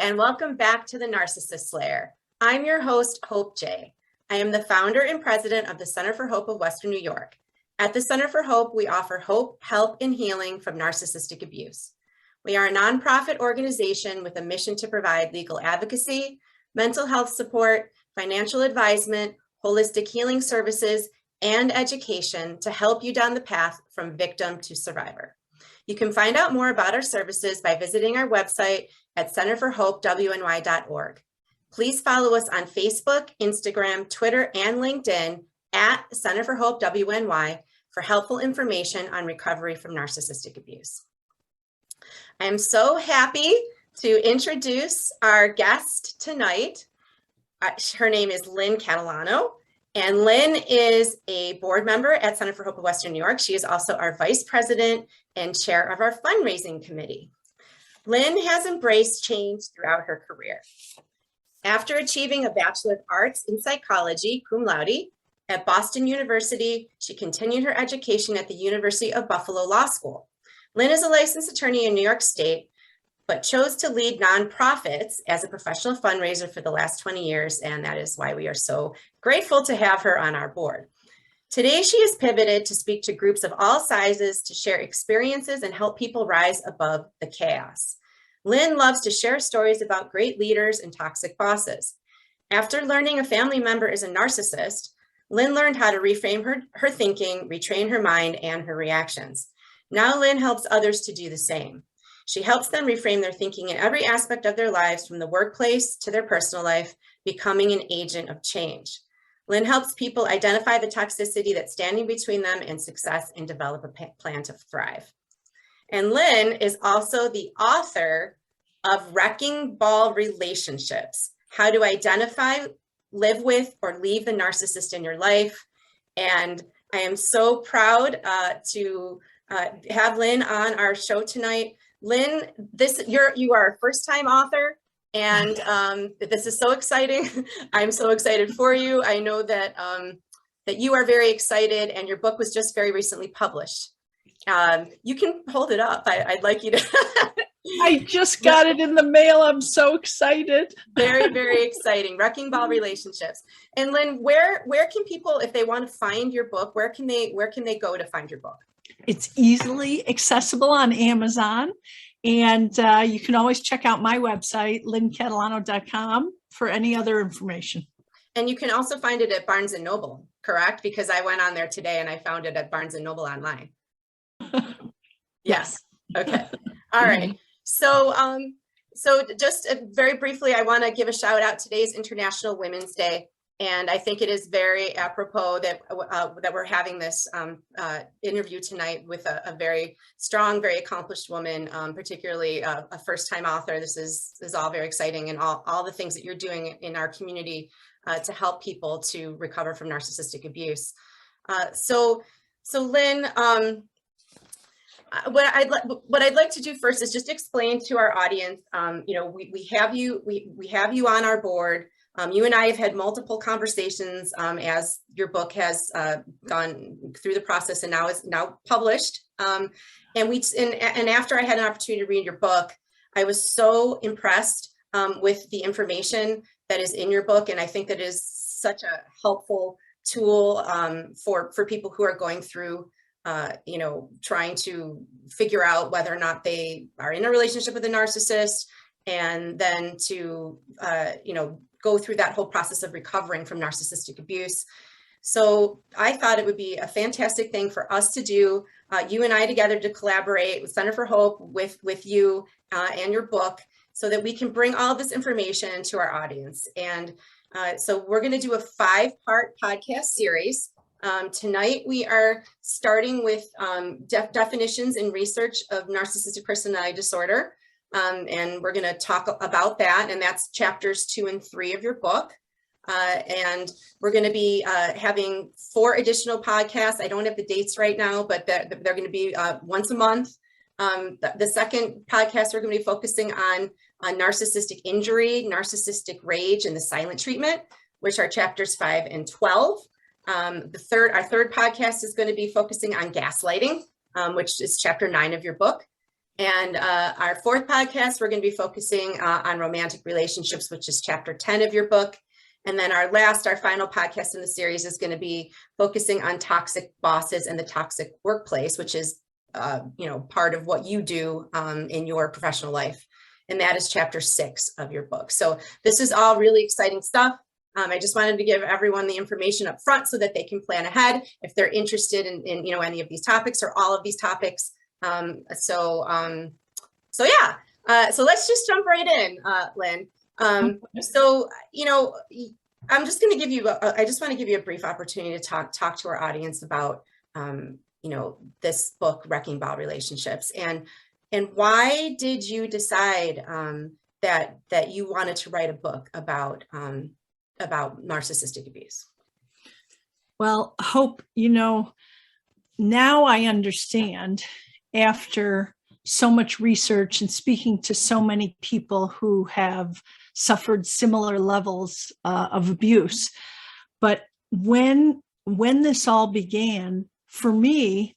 and welcome back to the Narcissist Lair. I'm your host, Hope J. I am the founder and president of the Center for Hope of Western New York. At the Center for Hope, we offer hope, help, and healing from narcissistic abuse. We are a nonprofit organization with a mission to provide legal advocacy, mental health support, financial advisement, holistic healing services, and education to help you down the path from victim to survivor. You can find out more about our services by visiting our website at centerforhopewny.org. Please follow us on Facebook, Instagram, Twitter, and LinkedIn at Center for Hope WNY for helpful information on recovery from narcissistic abuse. I am so happy to introduce our guest tonight. Her name is Lynn Catalano, and Lynn is a board member at Center for Hope of Western New York. She is also our vice president and chair of our fundraising committee. Lynn has embraced change throughout her career. After achieving a Bachelor of Arts in Psychology, cum laude, at Boston University, she continued her education at the University of Buffalo Law School. Lynn is a licensed attorney in New York State, but chose to lead nonprofits as a professional fundraiser for the last 20 years, and that is why we are so grateful to have her on our board. Today, she has pivoted to speak to groups of all sizes to share experiences and help people rise above the chaos. Lynn loves to share stories about great leaders and toxic bosses. After learning a family member is a narcissist, Lynn learned how to reframe her thinking, retrain her mind, and her reactions. Now Lynn helps others to do the same. She helps them reframe their thinking in every aspect of their lives, from the workplace to their personal life, becoming an agent of change. Lynn helps people identify the toxicity that's standing between them and success and develop a plan to thrive. And Lynn is also the author of Wrecking Ball Relationships: How to Identify, Live with, or Leave the Narcissist in Your Life. And I am so proud to have Lynn on our show tonight. Lynn, you are a first-time author, and this is so exciting. I'm so excited for you. I know that that you are very excited, and your book was just very recently published. You can hold it up. I'd like you to. I just got it in the mail. I'm so excited. Very, very exciting. Wrecking Ball Relationships. And Lynn, where can people, if they want to find your book, where can they go to find your book? It's easily accessible on Amazon, and you can always check out my website, lynncatalano.com, for any other information. And you can also find it at Barnes & Noble, correct? Because I went on there today and I found it at Barnes & Noble online. Yes. Okay. All right. So, so just very briefly, I want to give a shout out. Today's International Women's Day. And I think it is very apropos that that we're having this interview tonight with a very strong, very accomplished woman, particularly a first-time author. This is all very exciting, and all the things that you're doing in our community to help people to recover from narcissistic abuse. So Lynn, what I'd like to do first is just explain to our audience. You know, we have you on our board. You and I have had multiple conversations as your book has gone through the process and now is published. And after I had an opportunity to read your book, I was so impressed with the information that is in your book, and I think that is such a helpful tool for people who are going through, you know, trying to figure out whether or not they are in a relationship with a narcissist, and then to you know, go through that whole process of recovering from narcissistic abuse. So I thought it would be a fantastic thing for us to do, you and I together, to collaborate with Center for Hope, with you and your book, so that we can bring all of this information to our audience. And so we're going to do a 5-part podcast series. Tonight we are starting with definitions and research of narcissistic personality disorder. And we're going to talk about that, and that's chapters 2 and 3 of your book. And we're going to be having 4 additional podcasts. I don't have the dates right now, but they're going to be once a month. The second podcast, we're going to be focusing on narcissistic injury, narcissistic rage, and the silent treatment, which are chapters 5 and 12. Our third podcast is going to be focusing on gaslighting, which is chapter 9 of your book. And our fourth podcast, we're going to be focusing on romantic relationships, which is chapter 10 of your book. And then our final podcast in the series is going to be focusing on toxic bosses and the toxic workplace, which is, part of what you do in your professional life. And that is chapter 6 of your book. So this is all really exciting stuff. I just wanted to give everyone the information up front so that they can plan ahead if they're interested in any of these topics or all of these topics. So let's just jump right in, Lynn. So, I'm just going to give you, I just want to give you a brief opportunity to talk to our audience about, this book, Wrecking Ball Relationships, and why did you decide that you wanted to write a book about narcissistic abuse? Well, Hope, now I understand, after so much research and speaking to so many people who have suffered similar levels of abuse. But when this all began, for me,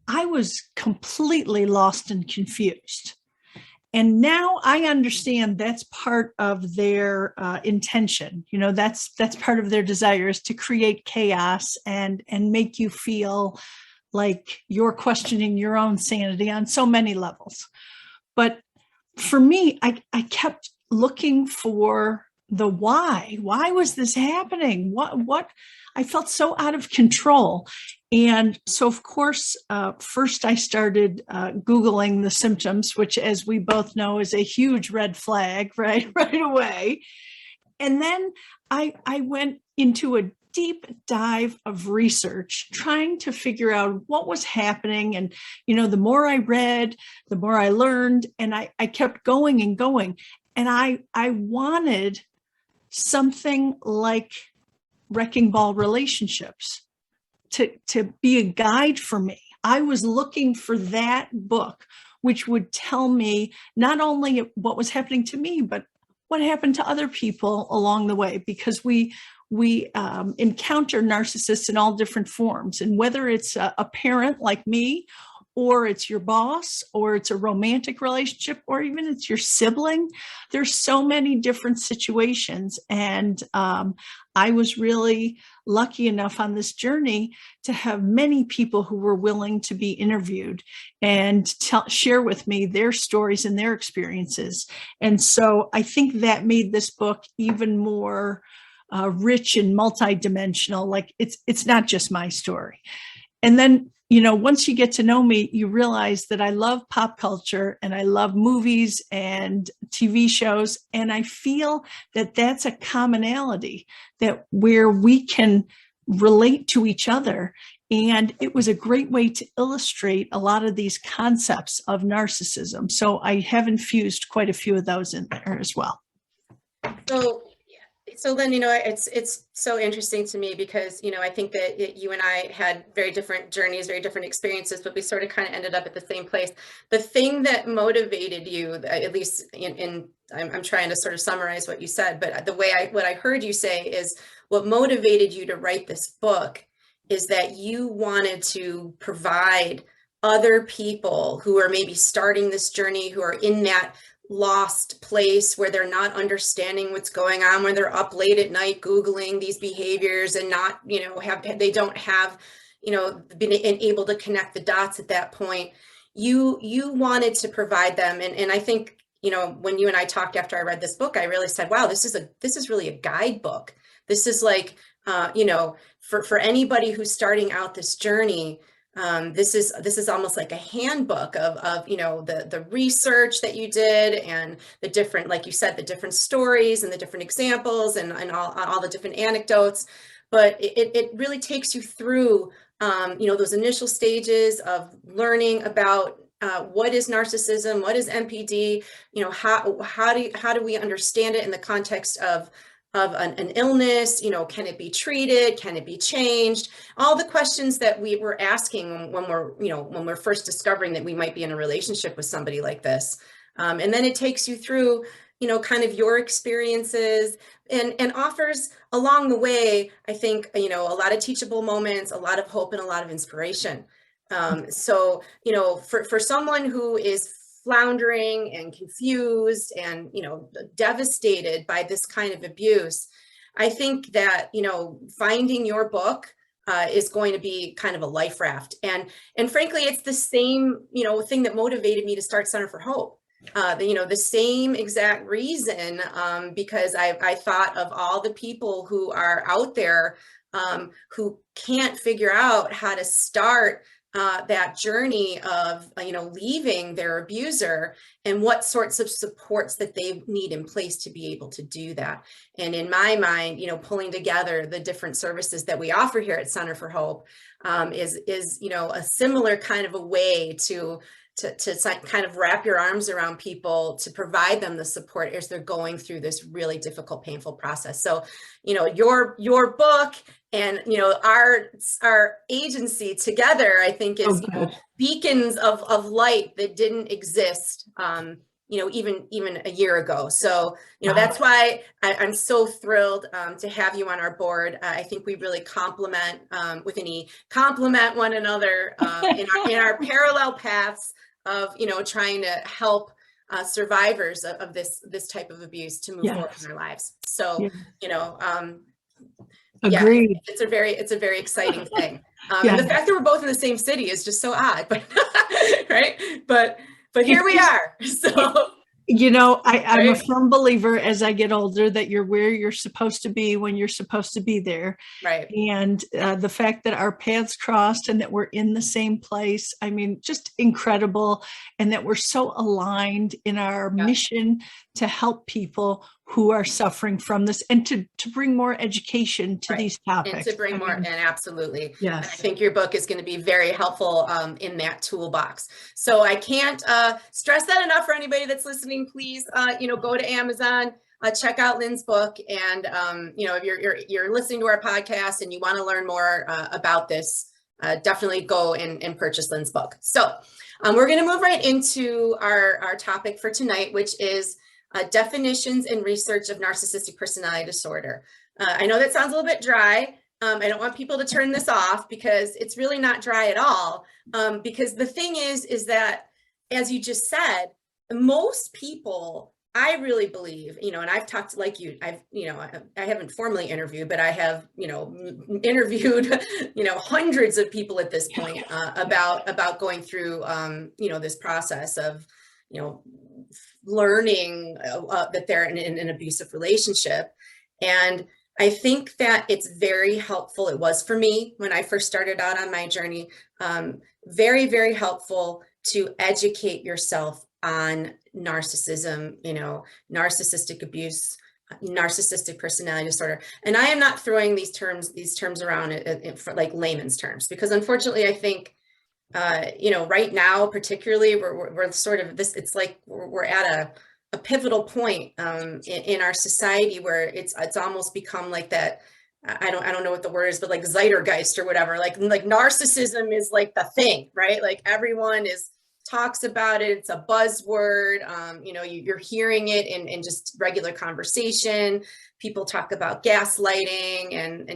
I was completely lost and confused. And now I understand that's part of their intention. That's part of their desire, is to create chaos and make you feel like you're questioning your own sanity on so many levels. But for me, I kept looking for the why. Why was this happening? What? I felt so out of control. And so, of course, first I started Googling the symptoms, which, as we both know, is a huge red flag, right away. And then I went into a deep dive of research, trying to figure out what was happening. And, the more I read, the more I learned, and I kept going and going. And I wanted something like Wrecking Ball Relationships to be a guide for me. I was looking for that book, which would tell me not only what was happening to me, but what happened to other people along the way, because we encounter narcissists in all different forms. And whether it's a parent like me, or it's your boss, or it's a romantic relationship, or even it's your sibling, there's so many different situations. And I was really lucky enough on this journey to have many people who were willing to be interviewed and share with me their stories and their experiences. And so I think that made this book even more rich and multidimensional. Like it's not just my story. And then, once you get to know me, you realize that I love pop culture and I love movies and TV shows. And I feel that that's a commonality, that where we can relate to each other. And it was a great way to illustrate a lot of these concepts of narcissism. So I have infused quite a few of those in there as well. So then, it's so interesting to me because, I think that you and I had very different journeys, very different experiences, but we sort of kind of ended up at the same place. The thing that motivated you, at least I'm trying to sort of summarize what you said, but what I heard you say is what motivated you to write this book is that you wanted to provide other people who are maybe starting this journey, who are in that lost place where they're not understanding what's going on, where they're up late at night Googling these behaviors and not, they don't have, been able to connect the dots at that point. You wanted to provide them. And I think, when you and I talked after I read this book, I really said, wow, this is really a guidebook. This is like, for anybody who's starting out this journey, this is almost like a handbook of the research that you did and the different, like you said, the different stories and the different examples and all the different anecdotes. But it really takes you through those initial stages of learning about what is narcissism, what is NPD, how do we understand it in the context of an illness, can it be treated? Can it be changed? All the questions that we were asking when we're first discovering that we might be in a relationship with somebody like this. And then it takes you through, kind of your experiences and offers along the way, I think, a lot of teachable moments, a lot of hope and a lot of inspiration. So, for someone who is floundering and confused and, devastated by this kind of abuse, I think that, finding your book is going to be kind of a life raft. And frankly, it's the same, thing that motivated me to start Center for Hope. The same exact reason, because I thought of all the people who are out there who can't figure out how to start that journey of, leaving their abuser, and what sorts of supports that they need in place to be able to do that. And in my mind, pulling together the different services that we offer here at Center for Hope is a similar kind of a way to kind of wrap your arms around people, to provide them the support as they're going through this really difficult, painful process. So, your book and, our agency together, I think is, beacons of light that didn't exist, even a year ago. So, that's why I'm so thrilled to have you on our board. I think we really complement one another in our parallel paths of, trying to help survivors of this type of abuse to move forward in their lives. So, agreed. It's a very exciting thing. And the fact that we're both in the same city is just so odd, but right. But here we are. So, I'm a firm believer as I get older that you're where you're supposed to be when you're supposed to be there. Right. And the fact that our paths crossed and that we're in the same place, I mean, just incredible. And that we're so aligned in our mission to help people who are suffering from this, and to bring more education to these topics. And to bring more, and absolutely. Yes. I think your book is going to be very helpful in that toolbox. So I can't stress that enough for anybody that's listening. Please, go to Amazon, check out Lynn's book. And, if you're listening to our podcast and you want to learn more about this, definitely go and purchase Lynn's book. So we're going to move right into our topic for tonight, which is definitions and research of narcissistic personality disorder. I know that sounds a little bit dry. I don't want people to turn this off, because it's really not dry at all. Because the thing is that, as you just said, most people, I really believe, and I've talked like you, I haven't formally interviewed, but I have, interviewed, hundreds of people at this point about going through, this process of, learning that they're in an abusive relationship. And I think that it's very helpful. It was for me when I first started out on my journey, very, very helpful to educate yourself on narcissism, narcissistic abuse, narcissistic personality disorder. And I am not throwing these terms around for like layman's terms, because unfortunately, I think right now, particularly, we're sort of this, it's like we're at a pivotal point in our society where it's almost become like that. I don't know what the word is, but like zeitgeist or whatever, like narcissism is like the thing, right? Like everyone talks about it. It's a buzzword. You're hearing it in just regular conversation. People talk about gaslighting and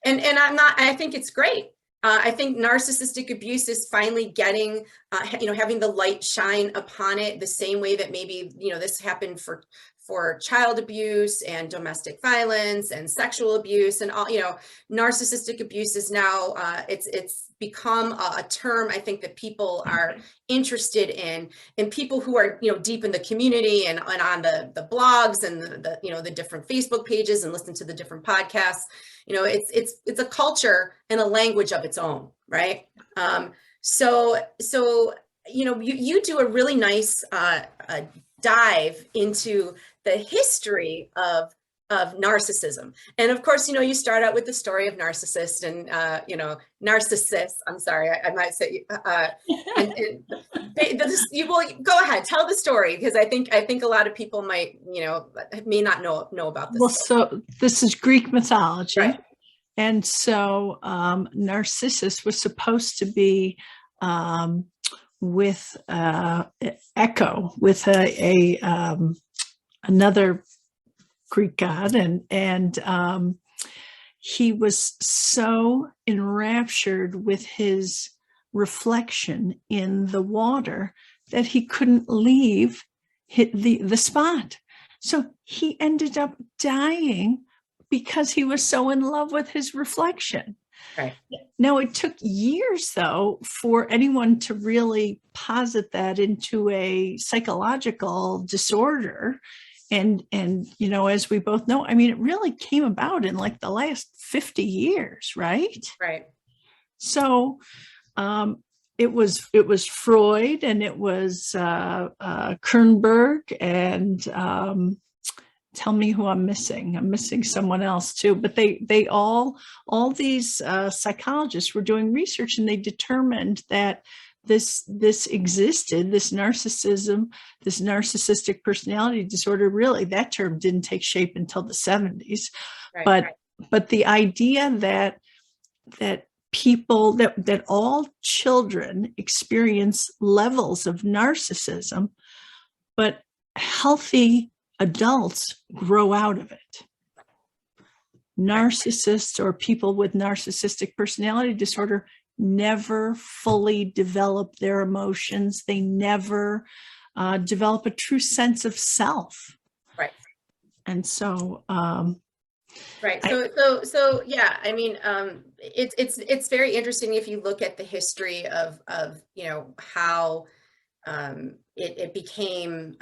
I think it's great. I think narcissistic abuse is finally getting, having the light shine upon it the same way that maybe, this happened for child abuse and domestic violence and sexual abuse and all, narcissistic abuse is now, it's become a term I think that people are interested in, and people who are, deep in the community and on the blogs and the different Facebook pages and listen to the different podcasts. It's a culture and a language of its own, right? So you do a really nice dive into the history of narcissism. And of course, you start out with the story of Narcissist and, Narcissists. I'm sorry, I might say, you will go ahead, tell the story, because I think a lot of people may not know about this. Well, so this is Greek mythology. Right. And so Narcissus was supposed to be with Echo, with another Greek god, and he was so enraptured with his reflection in the water that he couldn't leave the spot. So he ended up dying because he was so in love with his reflection. Right. Now, it took years, though, for anyone to really posit that into a psychological disorder. And as we both know, I mean, it really came about in like the last 50 years, right? Right. So it was Freud, and it was Kernberg, and tell me who I'm missing. I'm missing someone else too. But they all these psychologists were doing research, and they determined that this existed, this narcissism, this narcissistic personality disorder. Really, that term didn't take shape until the 70s. Right. But the idea that people, that all children experience levels of narcissism, but healthy adults grow out of it. Narcissists or people with narcissistic personality disorder never fully develop their emotions. They never develop a true sense of self. Right. And so, right. So yeah, I mean, it's very interesting if you look at the history of how it became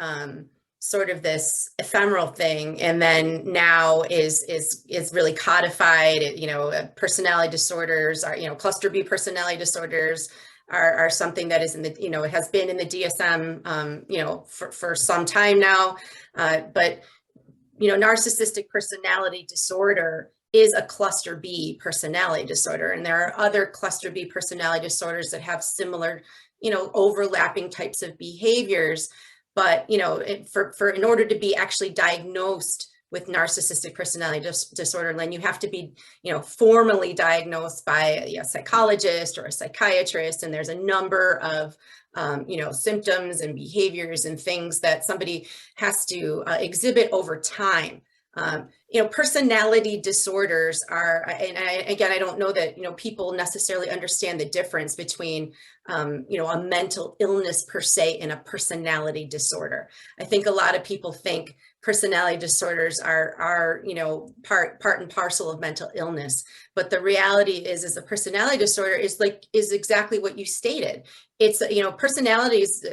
sort of this ephemeral thing, and then now is really codified. Personality disorders are, cluster B personality disorders are something that is in the, it has been in the DSM, for some time now, but narcissistic personality disorder is a cluster B personality disorder, and there are other cluster B personality disorders that have similar, overlapping types of behaviors. But, in order to be actually diagnosed with narcissistic personality disorder, Lynn, you have to be, formally diagnosed by a psychologist or a psychiatrist. And there's a number of, symptoms and behaviors and things that somebody has to exhibit over time. Personality disorders are, and I don't know that, people necessarily understand the difference between, a mental illness per se and a personality disorder. I think a lot of people think personality disorders are part and parcel of mental illness, but the reality is a personality disorder is exactly what you stated. It's, personalities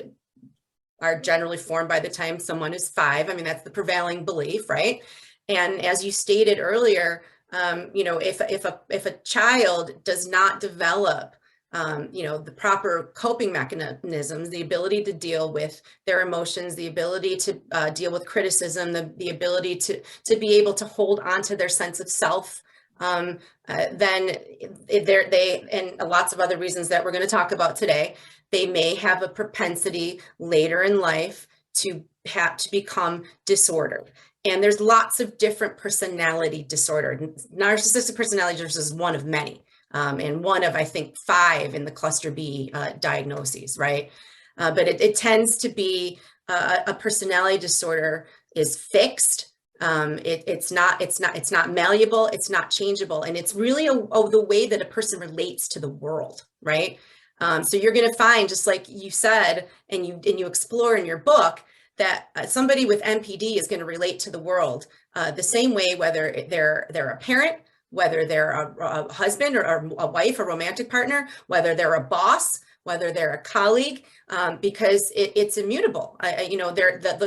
are generally formed by the time someone is 5. I mean, that's the prevailing belief, right? And as you stated earlier, if a child does not develop, the proper coping mechanisms, the ability to deal with their emotions, the ability to deal with criticism, the ability to be able to hold on to their sense of self, then they and lots of other reasons that we're going to talk about today, they may have a propensity later in life to become disordered. And there's lots of different personality disorder. Narcissistic personality disorder is one of many, and one of, I think, 5 in the cluster B diagnoses, right? But it tends to be a personality disorder is fixed. It's not malleable. It's not changeable, and it's really the way that a person relates to the world, right? So you're going to find, just like you said, and you explore in your book, that somebody with NPD is going to relate to the world the same way, whether they're a parent, whether they're a husband or a wife, a romantic partner, whether they're a boss, whether they're a colleague, because it's immutable.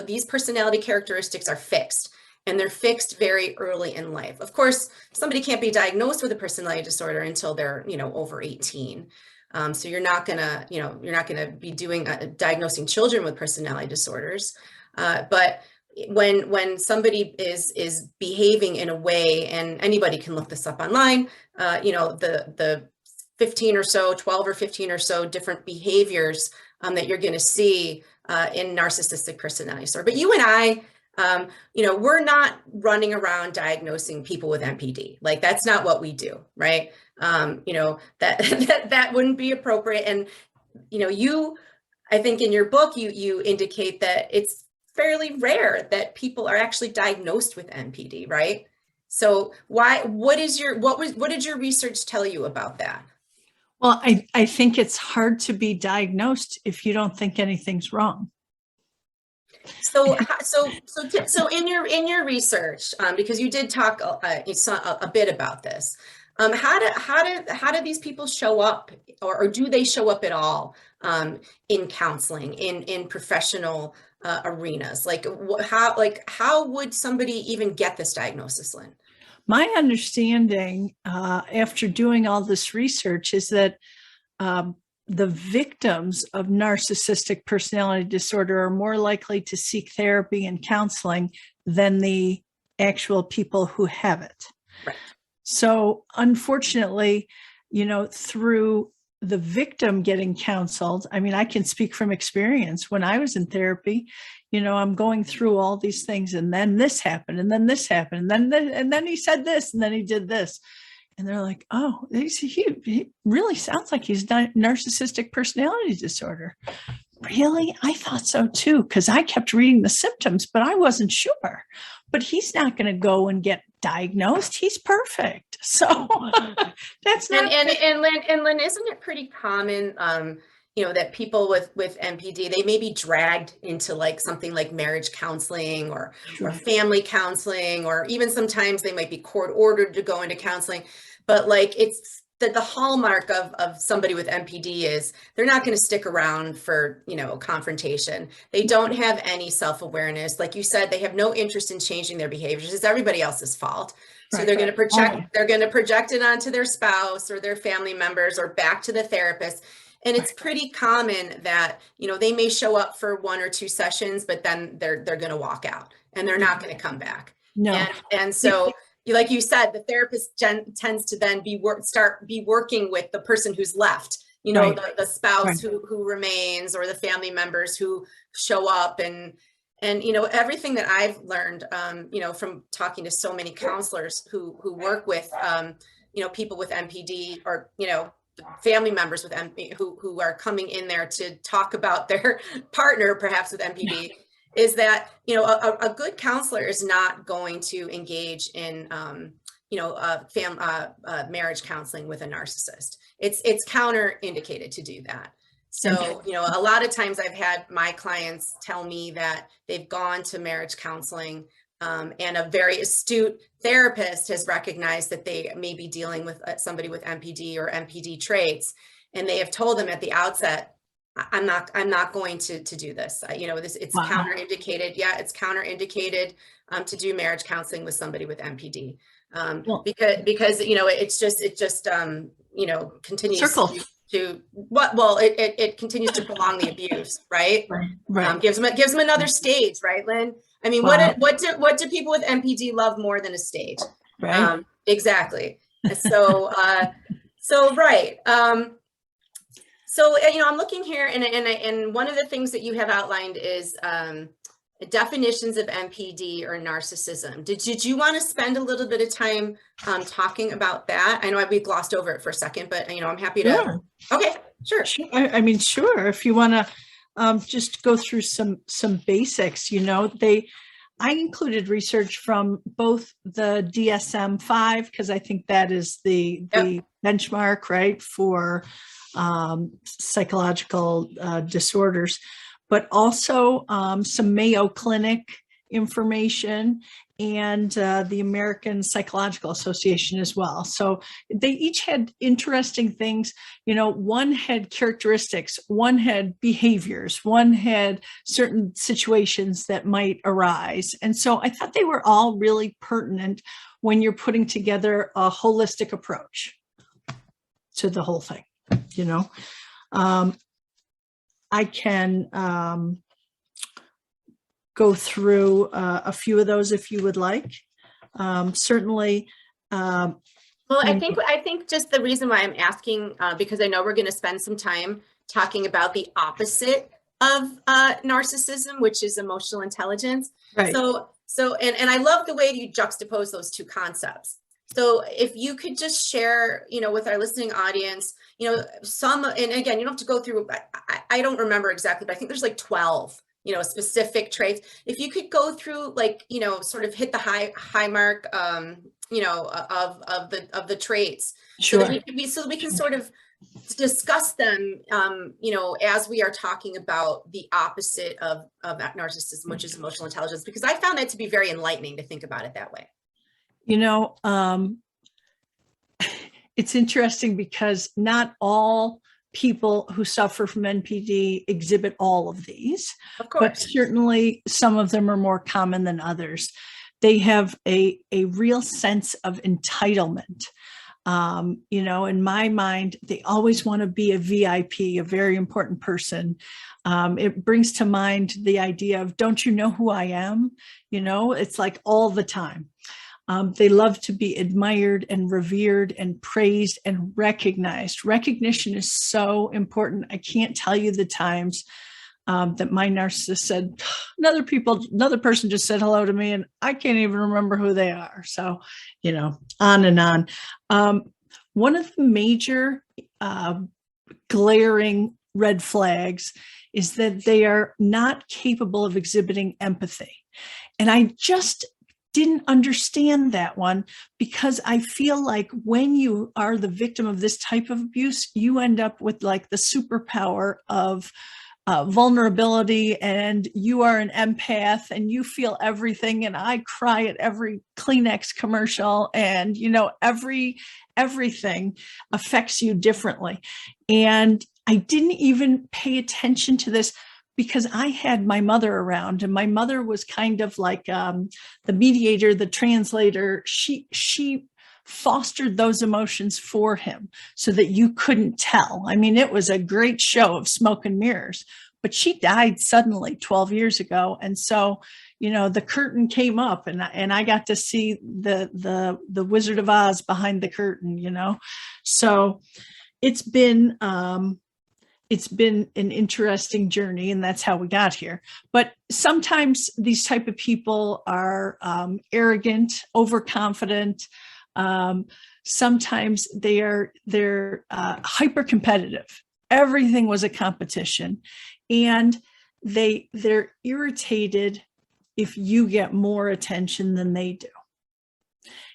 These personality characteristics are fixed, and they're fixed very early in life. Of course, somebody can't be diagnosed with a personality disorder until they're over 18. So you're not gonna be diagnosing children with personality disorders, but when somebody is behaving in a way, and anybody can look this up online, the 15 or so, 12 or 15 or so different behaviors that you're going to see in narcissistic personality disorder. But you and I, we're not running around diagnosing people with NPD. Like, that's not what we do, right? That wouldn't be appropriate. And, I think in your book, you indicate that it's fairly rare that people are actually diagnosed with NPD, right? So what did your research tell you about that? Well, I think it's hard to be diagnosed if you don't think anything's wrong. So in your research, because you did talk a bit about this, how do thhow do these people show up, or do they show up at all, in counseling, in professional arenas? How would somebody even get this diagnosis, Lynn? My understanding, after doing all this research, is that um, the victims of narcissistic personality disorder are more likely to seek therapy and counseling than the actual people who have it. Right. So, unfortunately, through the victim getting counseled, I mean, I can speak from experience. When I was in therapy, I'm going through all these things, and then this happened, and then this happened, and then he said this, and then he did this. And they're like, oh, he really sounds like he's narcissistic personality disorder. Really? I thought so too, because I kept reading the symptoms, but I wasn't sure. But he's not going to go and get diagnosed. He's perfect. So that's not. And Lynn, isn't it pretty common, that people with NPD, they may be dragged into like something like marriage counseling or family counseling, or even sometimes they might be court ordered to go into counseling. But like, it's the hallmark of somebody with NPD is they're not going to stick around for, confrontation. They don't have any self-awareness. Like you said, they have no interest in changing their behaviors. It's everybody else's fault. So they're going to project it onto their spouse or their family members or back to the therapist. And it's pretty common that, they may show up for 1 or 2 sessions, but then they're going to walk out and they're not going to come back. No. And so, like you said, the therapist tends to then start working with the person who's left, the spouse who remains, or the family members who show up, and everything that I've learned, from talking to so many counselors who work with, people with NPD, or, family members with NPD who are coming in there to talk about their partner, perhaps with NPD, is that, a good counselor is not going to engage in, marriage counseling with a narcissist. It's counterindicated to do that. So, a lot of times I've had my clients tell me that they've gone to marriage counseling, and a very astute therapist has recognized that they may be dealing with somebody with NPD or NPD traits. And they have told them at the outset, I'm not going to do this. It's counterindicated. Yeah, it's counterindicated to do marriage counseling with somebody with NPD, because it just continues it continues to prolong the abuse, right? Right. Gives them another stage, right, Lynn? I mean, what do people with NPD love more than a stage? Right. Exactly. So right. So, I'm looking here, and one of the things that you have outlined is definitions of NPD or narcissism. Did you want to spend a little bit of time talking about that? I know we glossed over it for a second, but I'm happy to. Sure. Okay, sure. I mean, sure. If you want to just go through some basics, I included research from both the DSM-5, because I think that is the benchmark, right, for psychological disorders, but also some Mayo Clinic information, and the American Psychological Association as well. So they each had interesting things. One had characteristics, one had behaviors, one had certain situations that might arise. And so I thought they were all really pertinent when you're putting together a holistic approach to the whole thing. I can go through a few of those if you would like. Certainly. Well, I think just the reason why I'm asking, because I know we're going to spend some time talking about the opposite of narcissism, which is emotional intelligence. Right. And I love the way you juxtapose those two concepts. So if you could just share, with our listening audience, some, and again, you don't have to go through, I don't remember exactly, but I think there's like 12, specific traits. If you could go through, like, sort of hit the high mark, of the traits. Sure. So that we can sort of discuss them, as we are talking about the opposite of narcissism, which is emotional intelligence, because I found that to be very enlightening to think about it that way. It's interesting because not all people who suffer from NPD exhibit all of these, Of but course. certainly some of them are more common than others. They have a real sense of entitlement. In my mind, they always want to be a VIP, a very important person. It brings to mind the idea of, don't you know who I am? It's like all the time. They love to be admired and revered and praised and recognized. Recognition is so important. I can't tell you the times that my narcissist said, another person just said hello to me and I can't even remember who they are. So, on and on. One of the major glaring red flags is that they are not capable of exhibiting empathy. And I just didn't understand that one, because I feel like when you are the victim of this type of abuse, you end up with like the superpower of vulnerability, and you are an empath and you feel everything. And I cry at every Kleenex commercial, and everything affects you differently. And I didn't even pay attention to this because I had my mother around, and my mother was kind of like the mediator, the translator. She fostered those emotions for him so that you couldn't tell. I mean, it was a great show of smoke and mirrors, but she died suddenly 12 years ago. And so, the curtain came up, and I got to see the Wizard of Oz behind the curtain, So it's been an interesting journey, and that's how we got here. But sometimes these type of people are arrogant, overconfident. Sometimes they're hyper competitive. Everything was a competition, and they're irritated if you get more attention than they do.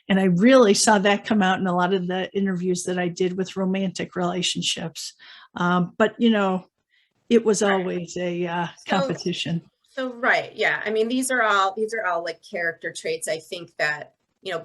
And I really saw that come out in a lot of the interviews that I did with romantic relationships. But it was always a competition. So right, yeah. I mean, these are all like character traits. I think that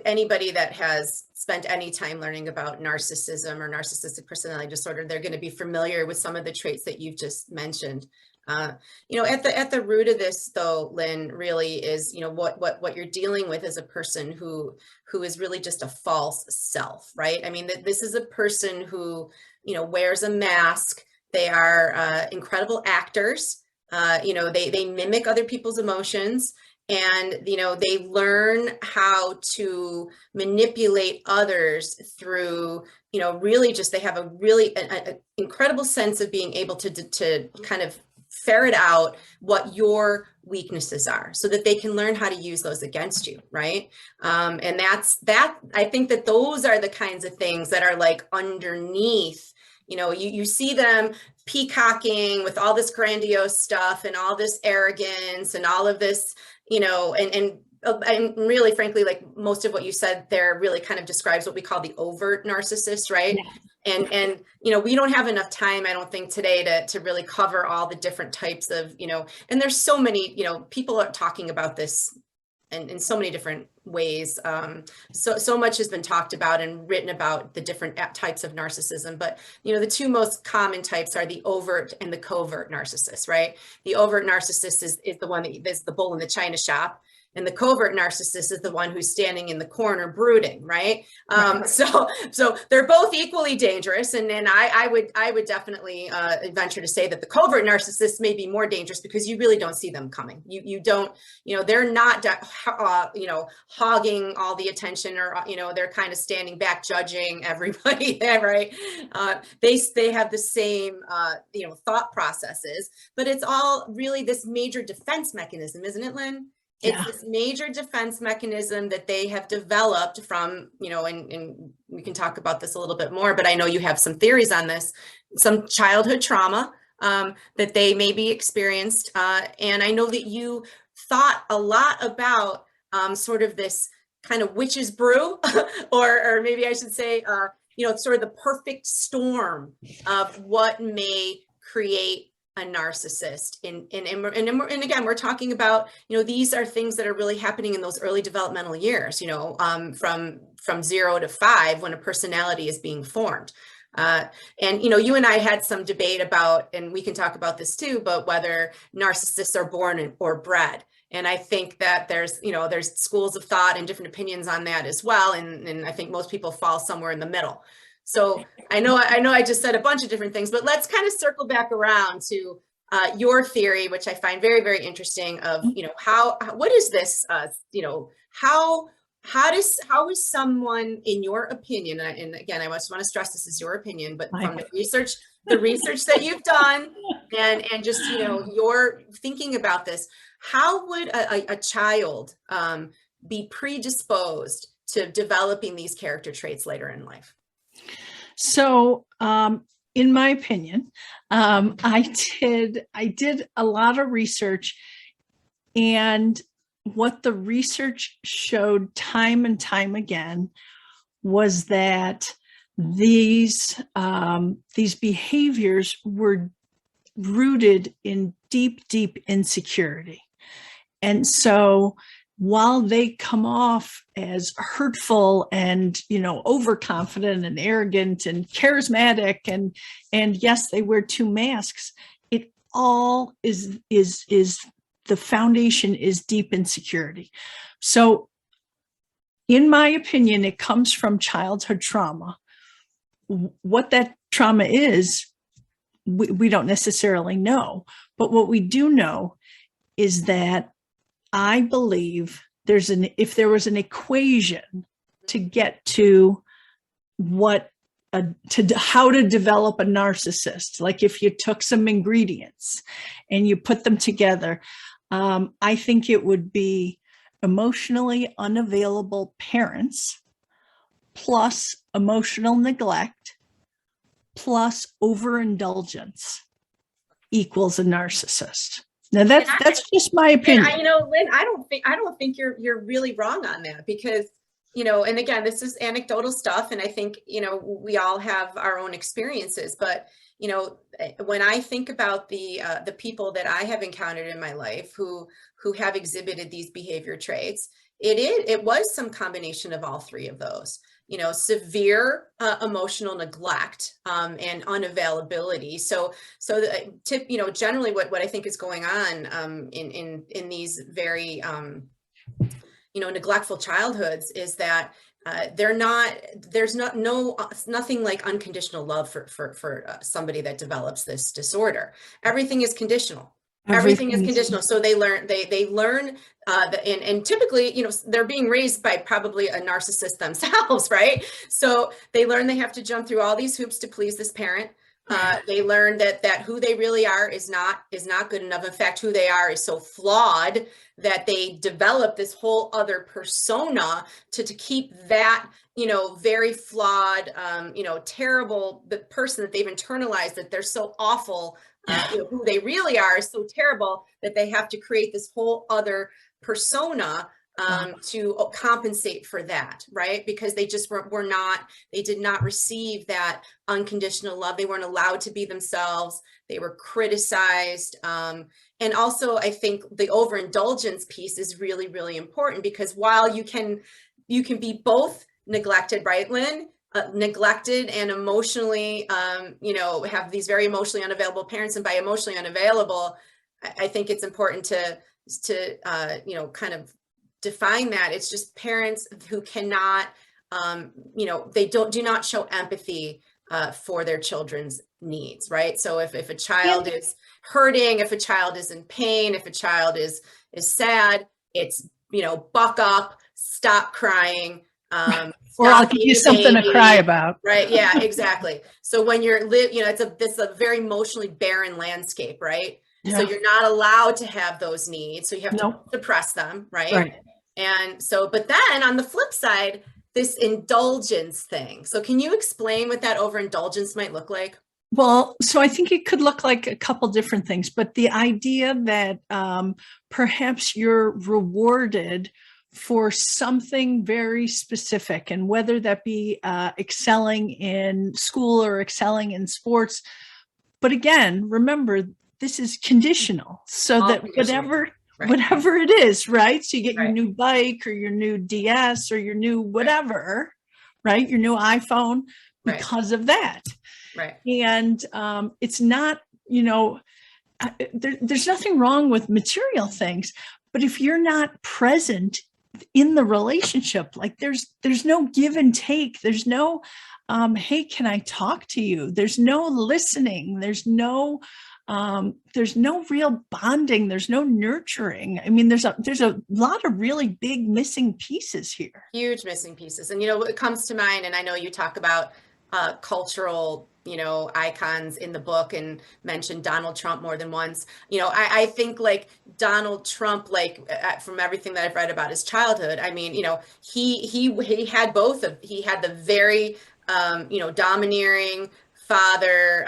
anybody that has spent any time learning about narcissism or narcissistic personality disorder, they're going to be familiar with some of the traits that you've just mentioned. At the root of this, though, Lynn, really is what you're dealing with is a person who is really just a false self, right? I mean, this is a person who wears a mask. They are incredible actors. They mimic other people's emotions, and they learn how to manipulate others through really just, they have a really an incredible sense of being able to kind of ferret out what your weaknesses are so that they can learn how to use those against you, right? And I think that those are the kinds of things that are like underneath. You see them peacocking with all this grandiose stuff and all this arrogance and all of this, and really, frankly, like most of what you said there really kind of describes what we call the overt narcissist, right? Yeah. And we don't have enough time, I don't think, today to really cover all the different types of, and there's so many, people are talking about this in so many different ways. So much has been talked about and written about the different types of narcissism, but the two most common types are the overt and the covert narcissist, right? The overt narcissist is the one that is the bull in the china shop, and the covert narcissist is the one who's standing in the corner brooding, right? So they're both equally dangerous, and I would definitely venture to say that the covert narcissist may be more dangerous because you really don't see them coming. You don't, they're not, hogging all the attention, or they're kind of standing back, judging everybody there, right? They have the same thought processes, but it's all really this major defense mechanism, isn't it, Lynn? It's this major defense mechanism that they have developed from, and we can talk about this a little bit more, but I know you have some theories on this, some childhood trauma that they maybe experienced. And I know that you thought a lot about sort of this kind of witch's brew, or maybe I should say it's sort of the perfect storm of what may create a narcissist. And again, we're talking about, these are things that are really happening in those early developmental years, from 0 to 5, when a personality is being formed. And you and I had some debate about, and we can talk about this too, but whether narcissists are born or bred. And I think that there's schools of thought and different opinions on that as well. And I think most people fall somewhere in the middle. So I know I just said a bunch of different things, but let's kind of circle back around to your theory, which I find very, very interesting, of, what is this, how is someone, in your opinion, and again, I just want to stress this is your opinion, but from the research that you've done and just, your thinking about this, how would a child be predisposed to developing these character traits later in life? So, in my opinion, I did a lot of research, and what the research showed time and time again was that these behaviors were rooted in deep, deep insecurity. And so while they come off as hurtful and, overconfident and arrogant and charismatic, and yes, they wear 2 masks, it all is the foundation is deep insecurity. So in my opinion, it comes from childhood trauma. What that trauma is, we don't necessarily know, but what we do know is that I believe if there was an equation to get to how to develop a narcissist, like if you took some ingredients and you put them together, I think it would be emotionally unavailable parents plus emotional neglect plus overindulgence equals a narcissist. Now that's just my opinion. Lynn, I don't think you're really wrong on that, because, and again, this is anecdotal stuff, and I think, we all have our own experiences, but, when I think about the people that I have encountered in my life who have exhibited these behavior traits, it was some combination of all 3 of those. Severe emotional neglect and unavailability. So generally what I think is going on in these very neglectful childhoods is that there's nothing like unconditional love for somebody that develops this disorder. Everything is conditional. Everything is conditional. So they learn, and typically, they're being raised by probably a narcissist themselves, right? So they learn they have to jump through all these hoops to please this parent. They learn that who they really are is not good enough. In fact, who they are is so flawed that they develop this whole other persona to keep that, very flawed, terrible, the person that they've internalized, that they're so awful. Who they really are is so terrible that they have to create this whole other persona to compensate for that, right? Because they just they did not receive that unconditional love. They weren't allowed to be themselves. They were criticized. And also, I think the overindulgence piece is really, really important, because while you can be both neglected, right, Lynn? Neglected and emotionally, have these very emotionally unavailable parents. And by emotionally unavailable, I think it's important to kind of define that. It's just parents who cannot, they do not show empathy for their children's needs, right? So if a child is hurting, if a child is in pain, if a child is sad, it's, buck up, stop crying. Or I'll give you something to cry about. Right. Yeah, exactly. So when you're it's a very emotionally barren landscape, right? Yeah. So you're not allowed to have those needs. So you have to suppress them. Right. And so, but then on the flip side, this indulgence thing. So can you explain what that overindulgence might look like? Well, so I think it could look like a couple different things, but the idea that perhaps you're rewarded for something very specific, and whether that be excelling in school or excelling in sports. But again, remember, this is conditional, so All that conditional. whatever it is, right? So you get your Right. new bike or your new DS or your new whatever, right? Your new iPhone Right. because of that. Right. And it's not, there's nothing wrong with material things, but if you're not present in the relationship, like there's no give and take, there's no hey, can I talk to you? There's no listening, there's no real bonding, there's no nurturing. I mean, there's a lot of really big missing pieces here. Huge missing pieces. And what comes to mind, and I know you talk about cultural icons in the book and mentioned Donald Trump more than once. I think like Donald Trump, like from everything that I've read about his childhood, I mean, he had both of, he had the very domineering father,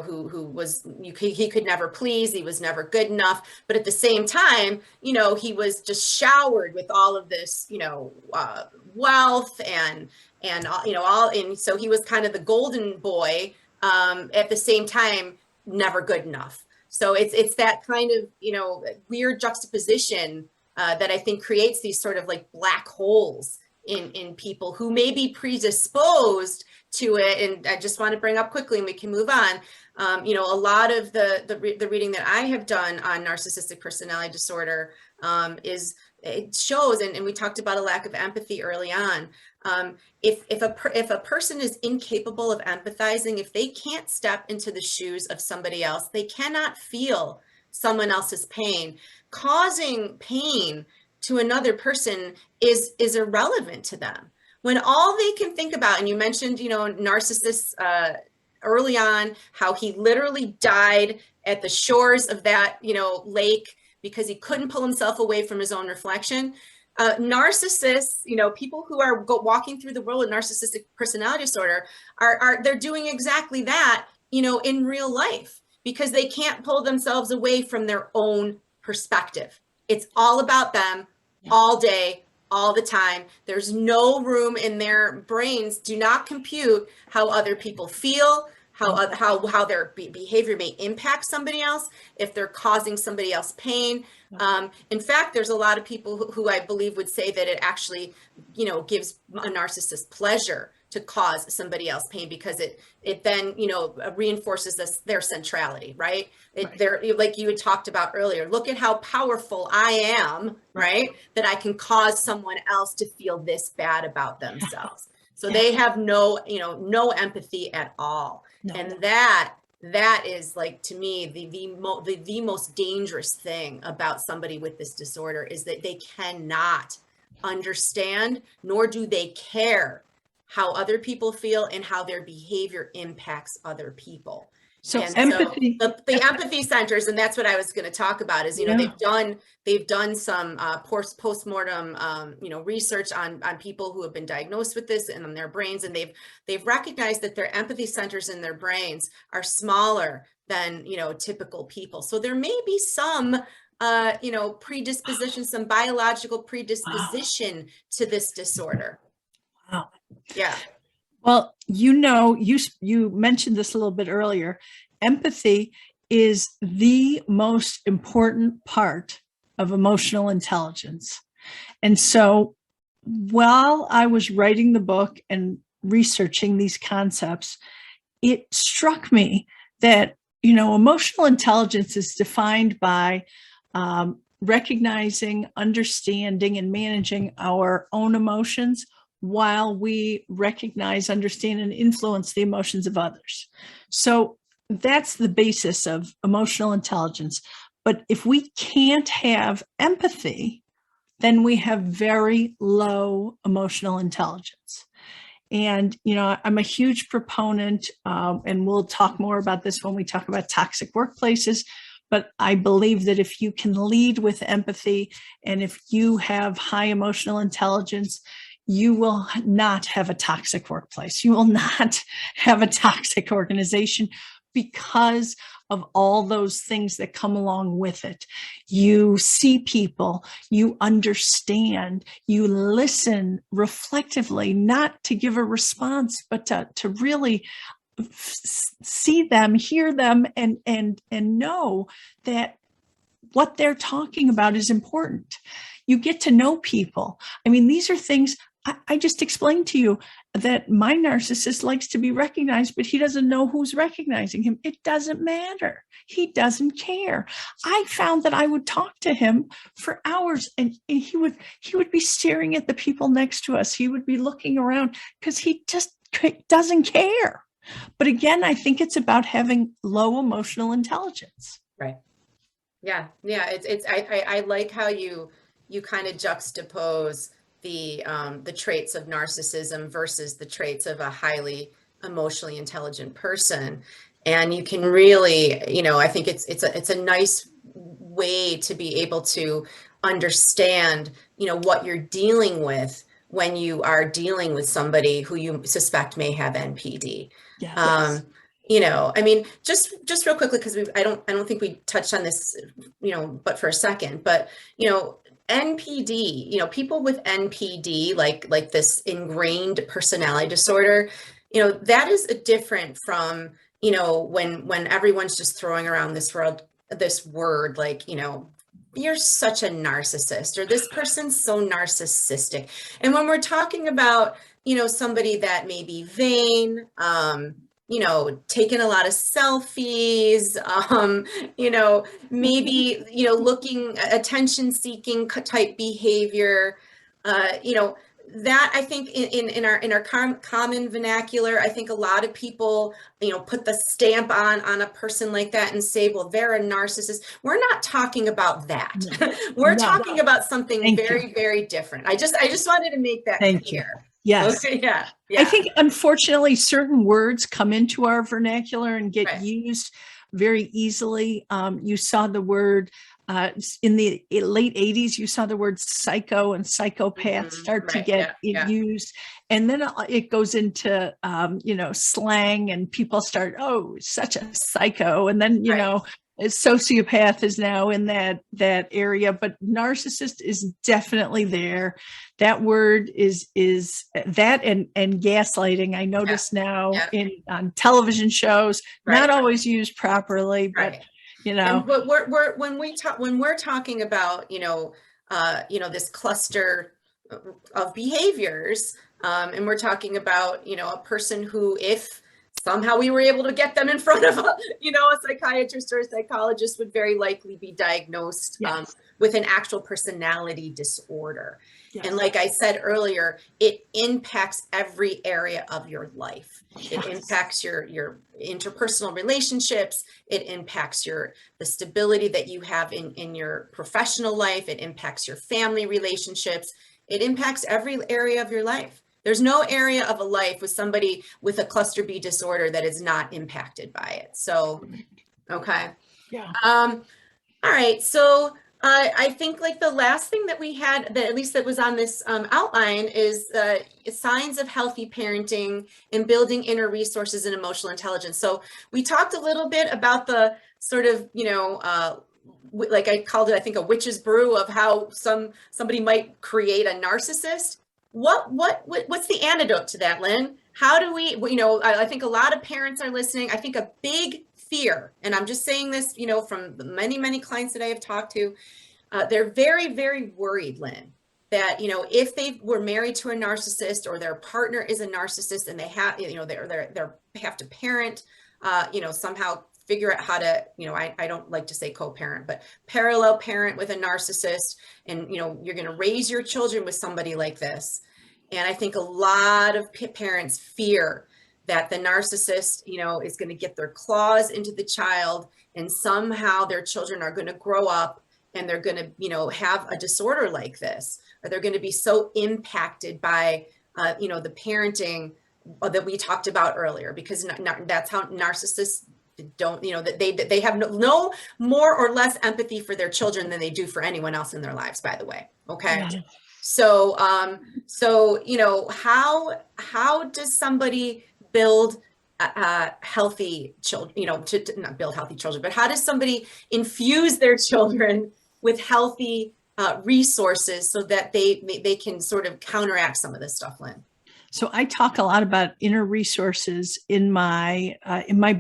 who was, he could never please, he was never good enough, but at the same time, he was just showered with all of this, wealth and so he was kind of the golden boy, at the same time, never good enough. So it's that kind of, weird juxtaposition that I think creates these sort of like black holes in people who may be predisposed to it. And I just want to bring up quickly, and we can move on. A lot of the reading that I have done on narcissistic personality disorder it shows, and we talked about a lack of empathy early on. If a person is incapable of empathizing, if they can't step into the shoes of somebody else, they cannot feel someone else's pain. Causing pain to another person is irrelevant to them. When all they can think about, and you mentioned, narcissists early on, how he literally died at the shores of that, lake because he couldn't pull himself away from his own reflection. Narcissists, people who are walking through the world with narcissistic personality disorder they're doing exactly that, in real life, because they can't pull themselves away from their own perspective. It's all about them all day, all the time. There's no room in their brains. Do not compute how other people feel, how their behavior may impact somebody else, if they're causing somebody else pain. In fact, there's a lot of people who I believe would say that it actually, gives a narcissist pleasure to cause somebody else pain, because it then, reinforces their centrality, right? They're, like you had talked about earlier, look at how powerful I am, right? That I can cause someone else to feel this bad about themselves. So they have no empathy at all. No. And that is, like, to me, the most dangerous thing about somebody with this disorder is that they cannot understand, nor do they care how other people feel and how their behavior impacts other people. So empathy, so the empathy centers, and that's what I was going to talk about, is, they've done some postmortem, research on people who have been diagnosed with this and on their brains, and they've recognized that their empathy centers in their brains are smaller than, typical people. So there may be some, predisposition, some biological predisposition to this disorder. Wow. Yeah. Well, you mentioned this a little bit earlier. Empathy is the most important part of emotional intelligence. And so while I was writing the book and researching these concepts, it struck me that, emotional intelligence is defined by recognizing, understanding, and managing our own emotions, while we recognize, understand, and influence the emotions of others. So that's the basis of emotional intelligence. But if we can't have empathy, then we have very low emotional intelligence. And, I'm a huge proponent, and we'll talk more about this when we talk about toxic workplaces, but I believe that if you can lead with empathy, and if you have high emotional intelligence, you will not have a toxic workplace. You will not have a toxic organization, because of all those things that come along with it. You see people, you understand, you listen reflectively, not to give a response, but to really see them, hear them, and know that what they're talking about is important. You get to know people. I mean, these are things I just explained to you, that my narcissist likes to be recognized, but he doesn't know who's recognizing him. It doesn't matter. He doesn't care. I found that I would talk to him for hours, and he would be staring at the people next to us. He would be looking around because he just doesn't care. But again, I think it's about having low emotional intelligence. Right. Yeah. Yeah. I like how you kind of juxtapose the traits of narcissism versus the traits of a highly emotionally intelligent person. And you can really, I think it's a nice way to be able to understand, what you're dealing with when you are dealing with somebody who you suspect may have NPD. Yes. I mean, just real quickly, because I don't think we touched on this, but for a second, but, NPD, people with NPD, like this ingrained personality disorder, that is different from, when everyone's just throwing around this word, like, you're such a narcissist, or this person's so narcissistic. And when we're talking about, somebody that may be vain, taking a lot of selfies, maybe, looking attention seeking type behavior, that I think in our common vernacular, I think a lot of people, put the stamp on a person like that and say, well, they're a narcissist. We're not talking about that. No. We're talking about something very different. I just wanted to make that clear. Yes. Okay, yeah. I think, unfortunately, certain words come into our vernacular and get used very easily. You saw the word in the late 80s, you saw the word psycho and psychopath start to get used. And then it goes into, slang, and people start, oh, such a psycho. And then, a sociopath is now in that area, but narcissist is definitely there. That word is that and gaslighting. I notice now on television shows, not always used properly, but But when we're talking about this cluster of behaviors, and we're talking about a person who, if somehow we were able to get them in front of a psychiatrist or a psychologist, would very likely be diagnosed with an actual personality disorder. Yes. And like I said earlier, it impacts every area of your life. Yes. It impacts your interpersonal relationships. It impacts the stability that you have in your professional life. It impacts your family relationships. It impacts every area of your life. There's no area of a life with somebody with a cluster B disorder that is not impacted by it. So, okay. Yeah. All right. So I think like the last thing that we had, that at least that was on this outline, is signs of healthy parenting and building inner resources and emotional intelligence. So we talked a little bit about the sort of, like I called it, I think, a witch's brew of how somebody might create a narcissist. What's the antidote to that, Lynn? How do we, I think a lot of parents are listening. I think a big fear, and I'm just saying this, from the many clients that I have talked to, they're very, very worried, Lynn, that, if they were married to a narcissist, or their partner is a narcissist, and they have, they have to parent, somehow figure out how to, I don't like to say co-parent, but parallel parent with a narcissist. And, you're going to raise your children with somebody like this. And I think a lot of parents fear that the narcissist, is going to get their claws into the child, and somehow their children are going to grow up and they're going to, have a disorder like this, or they're going to be so impacted by, the parenting that we talked about earlier, because that's how narcissists don't, that they have no more or less empathy for their children than they do for anyone else in their lives, by the way. Okay. Yeah. So, how does somebody build healthy children, to not build healthy children, but how does somebody infuse their children with healthy resources so that they can sort of counteract some of this stuff, Lynn? So I talk a lot about inner resources in my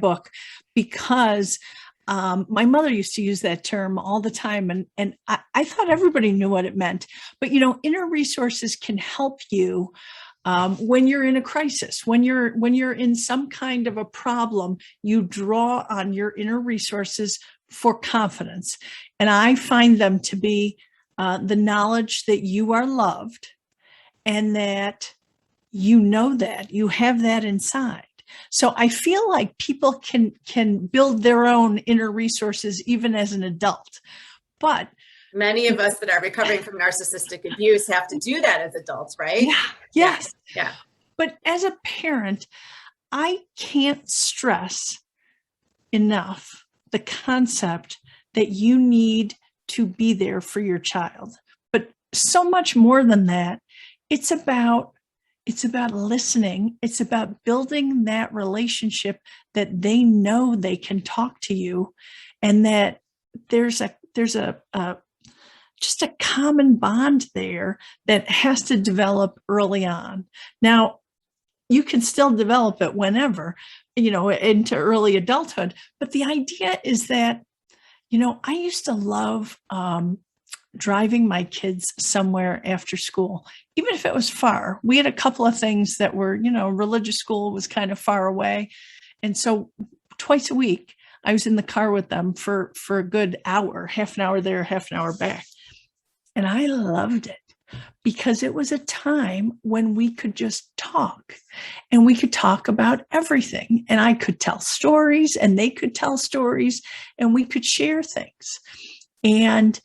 book, because my mother used to use that term all the time, and I thought everybody knew what it meant. But inner resources can help you when you're in a crisis, when you're in some kind of a problem. You draw on your inner resources for confidence, and I find them to be the knowledge that you are loved, and that that you have that inside. So I feel like people can build their own inner resources even as an adult. But many of us that are recovering from narcissistic abuse have to do that as adults, right? Yeah. Yes. Yeah. But as a parent, I can't stress enough the concept that you need to be there for your child. But so much more than that, it's about listening. It's about building that relationship that they know they can talk to you, and that there's just a common bond there that has to develop early on. Now, you can still develop it whenever, into early adulthood. But the idea is that, I used to love driving my kids somewhere after school, even if it was far. We had a couple of things that were, religious school was kind of far away. And so twice a week, I was in the car with them for a good hour, half an hour there, half an hour back. And I loved it, because it was a time when we could just talk, and we could talk about everything. And I could tell stories, and they could tell stories, and we could share things. And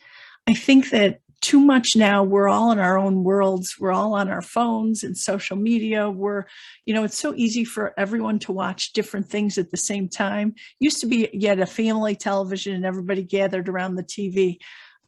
I think that too much now, we're all in our own worlds. We're all on our phones and social media. It's so easy for everyone to watch different things at the same time. Used to be, you had a family television and everybody gathered around the TV.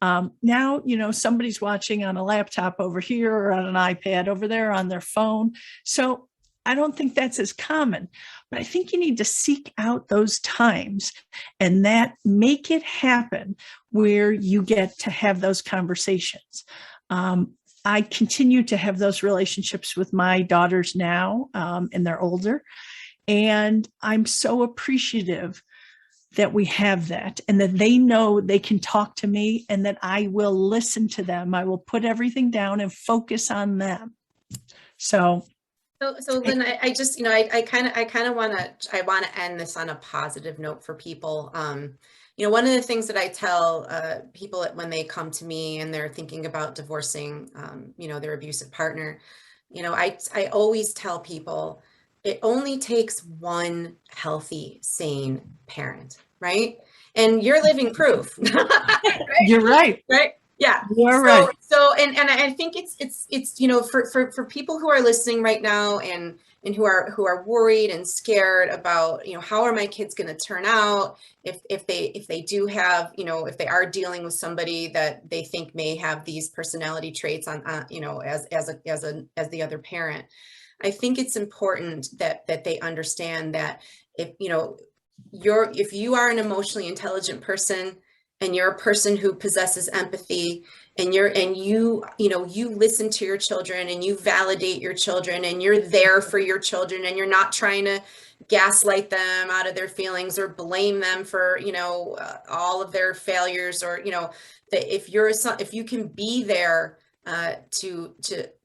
Now, somebody's watching on a laptop over here, or on an iPad over there, on their phone. So I don't think that's as common, but I think you need to seek out those times and that make it happen where you get to have those conversations. I continue to have those relationships with my daughters now, and they're older. And I'm so appreciative that we have that, and that they know they can talk to me, and that I will listen to them. I will put everything down and focus on them. So Lynn, I just, I want to end this on a positive note for people. One of the things that I tell people when they come to me and they're thinking about divorcing, their abusive partner, I always tell people it only takes one healthy, sane parent, right? And you're living proof. Right? You're right. Right? Yeah. You're right. So, and I think it's for people who are listening right now and who are worried and scared about, how are my kids going to turn out if they do have, if they are dealing with somebody that they think may have these personality traits on, as the other parent. I think it's important that they understand that if you are an emotionally intelligent person, and you're a person who possesses empathy, and you listen to your children, and you validate your children, and you're there for your children, and you're not trying to gaslight them out of their feelings or blame them for all of their failures, or that if you can be there to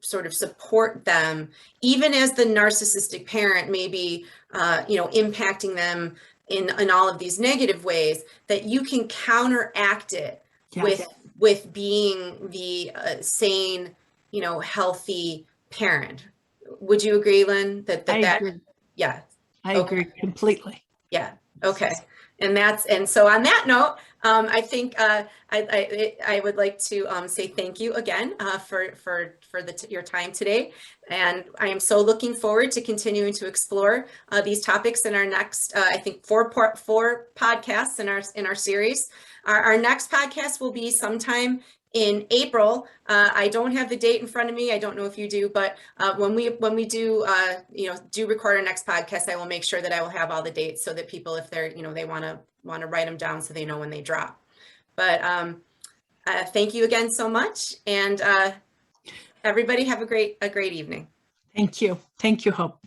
sort of support them, even as the narcissistic parent may be impacting them in all of these negative ways, that you can counteract it with being the sane, healthy parent. Would you agree, Lynn? I agree. Yeah. I agree completely. Yeah. Okay. And so on that note, I think I would like to say thank you again for your time today, and I am so looking forward to continuing to explore these topics in our next I think four podcasts in our series. Our next podcast will be sometime in April. I don't have the date in front of me. I don't know if you do, but when we do do record our next podcast, I will make sure that I will have all the dates so that people, if they're they want to write them down so they know when they drop. But thank you again so much, and everybody have a great evening. Thank you. Thank you, Hope.